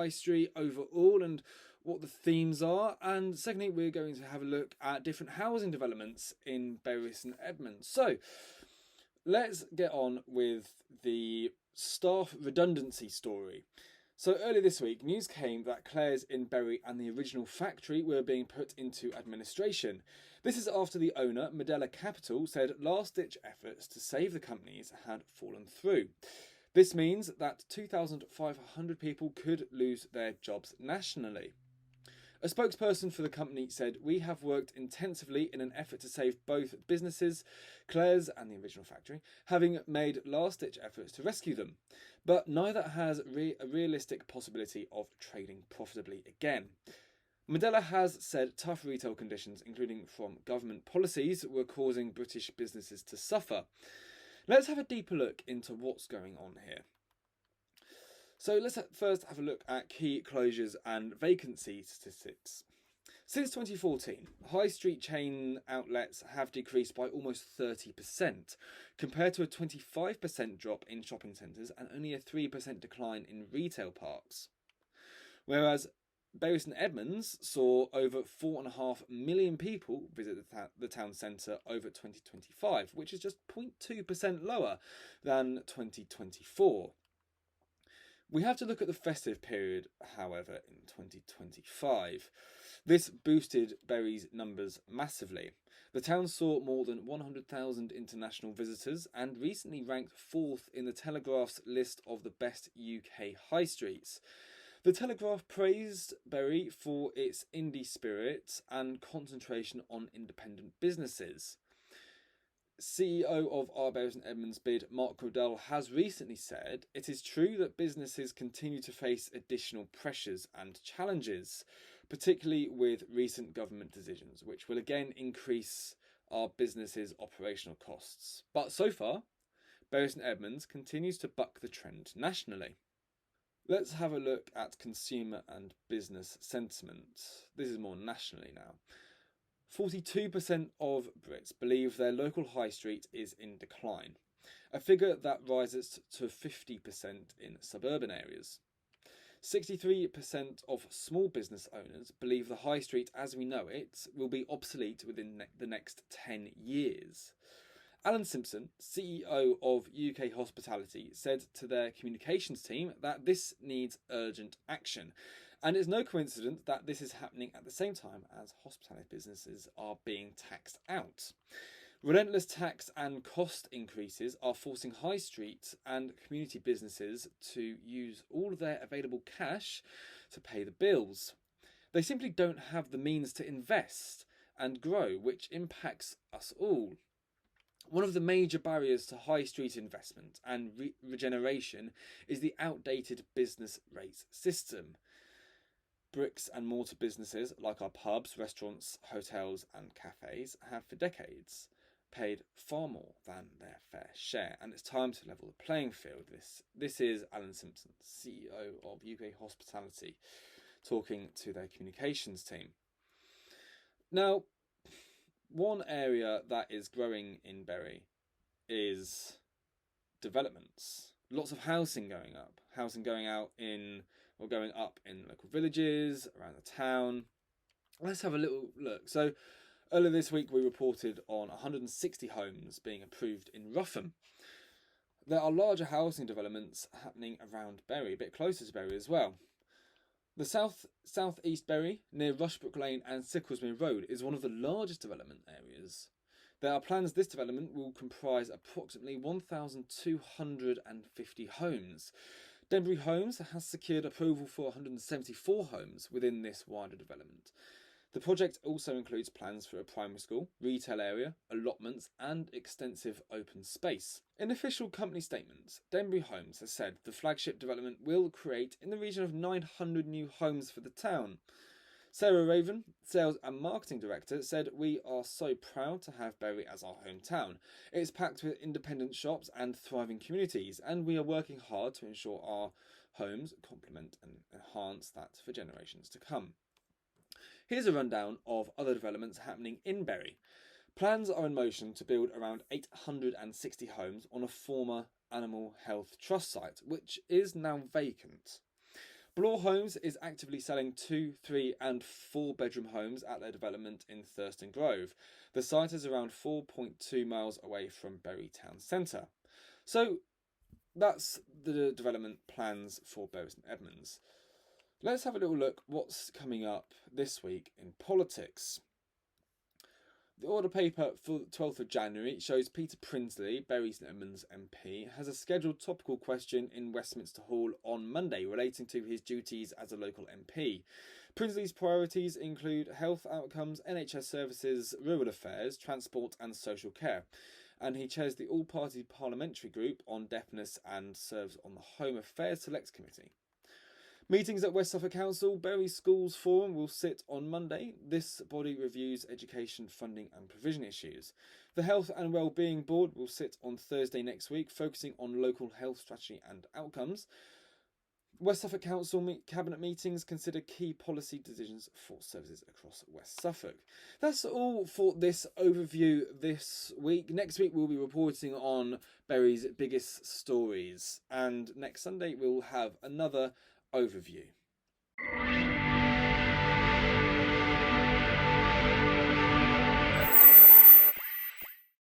high street overall and what the themes are. And secondly, we're going to have a look at different housing developments in Bury St Edmunds. So let's get on with the staff redundancy story. So earlier this week, news came that Claire's in Bury and the original factory were being put into administration. This is after the owner, Medela Capital, said last-ditch efforts to save the companies had fallen through. This means that 2,500 people could lose their jobs nationally. A spokesperson for the company said, "We have worked intensively in an effort to save both businesses, Claire's and the original factory, having made last-ditch efforts to rescue them. But neither has a realistic possibility of trading profitably again." Medela has said tough retail conditions, including from government policies, were causing British businesses to suffer. Let's have a deeper look into what's going on here. So let's first have a look at key closures and vacancy statistics. Since 2014, high street chain outlets have decreased by almost 30%, compared to a 25% drop in shopping centres and only a 3% decline in retail parks. Whereas Bury St Edmunds saw over 4.5 million people visit the town centre over 2025, which is just 0.2% lower than 2024. We have to look at the festive period, however, in 2025. This boosted Bury's numbers massively. The town saw more than 100,000 international visitors and recently ranked 4th in the Telegraph's list of the best UK high streets. The Telegraph praised Bury for its indie spirit and concentration on independent businesses. CEO of Bury St Edmunds bid Mark Rodell has recently said, "It is true that businesses continue to face additional pressures and challenges, particularly with recent government decisions, which will again increase our businesses' operational costs. But so far, Bury St Edmunds continues to buck the trend nationally." Let's have a look at consumer and business sentiment. This is more nationally now. 42% of Brits believe their local high street is in decline, a figure that rises to 50% in suburban areas. 63% of small business owners believe the high street as we know it will be obsolete within the next 10 years. Alan Simpson, CEO of UK Hospitality, said to their communications team that this needs urgent action. And it's no coincidence that this is happening at the same time as hospitality businesses are being taxed out. Relentless tax and cost increases are forcing high street and community businesses to use all of their available cash to pay the bills. They simply don't have the means to invest and grow, which impacts us all. One of the major barriers to high street investment and regeneration is the outdated business rates system. Bricks and mortar businesses like our pubs, restaurants, hotels and cafes have for decades paid far more than their fair share, and it's time to level the playing field. This is Alan Simpson, CEO of UK Hospitality, talking to their communications team. Now, one area that is growing in Bury is developments. Lots of housing going up. Housing going up in local villages, around the town. Let's have a little look. So earlier this week we reported on 160 homes being approved in Rougham. There are larger housing developments happening around Bury, a bit closer to Bury as well. The southeast Bury, near Rushbrook Lane and Sicklesmere Road, is one of the largest development areas. There are plans this development will comprise approximately 1,250 homes. Denbury Homes has secured approval for 174 homes within this wider development. The project also includes plans for a primary school, retail area, allotments and extensive open space. In official company statements, Denbury Homes has said the flagship development will create in the region of 900 new homes for the town. Sarah Raven, Sales and Marketing Director, said, "We are so proud to have Bury as our hometown. It's packed with independent shops and thriving communities, and we are working hard to ensure our homes complement and enhance that for generations to come." Here's a rundown of other developments happening in Bury. Plans are in motion to build around 860 homes on a former Animal Health Trust site, which is now vacant. Bloor Homes is actively selling 2, 3 and 4 bedroom homes at their development in Thurston Grove. The site is around 4.2 miles away from Bury Town Centre. So that's the development plans for Bury St Edmunds. Let's have a little look what's coming up this week in politics. The order paper for the 12th of January shows Peter Prinsley, Bury St Edmunds MP, has a scheduled topical question in Westminster Hall on Monday relating to his duties as a local MP. Prinsley's priorities include health outcomes, NHS services, rural affairs, transport and social care. And he chairs the all-party parliamentary group on deafness and serves on the Home Affairs Select Committee. Meetings at West Suffolk Council Bury Schools Forum will sit on Monday. This body reviews education funding and provision issues. The Health and Wellbeing Board will sit on Thursday next week, focusing on local health strategy and outcomes. West Suffolk Council Cabinet meetings consider key policy decisions for services across West Suffolk. That's all for this overview this week. Next week we'll be reporting on Bury's biggest stories, and next Sunday we'll have another overview.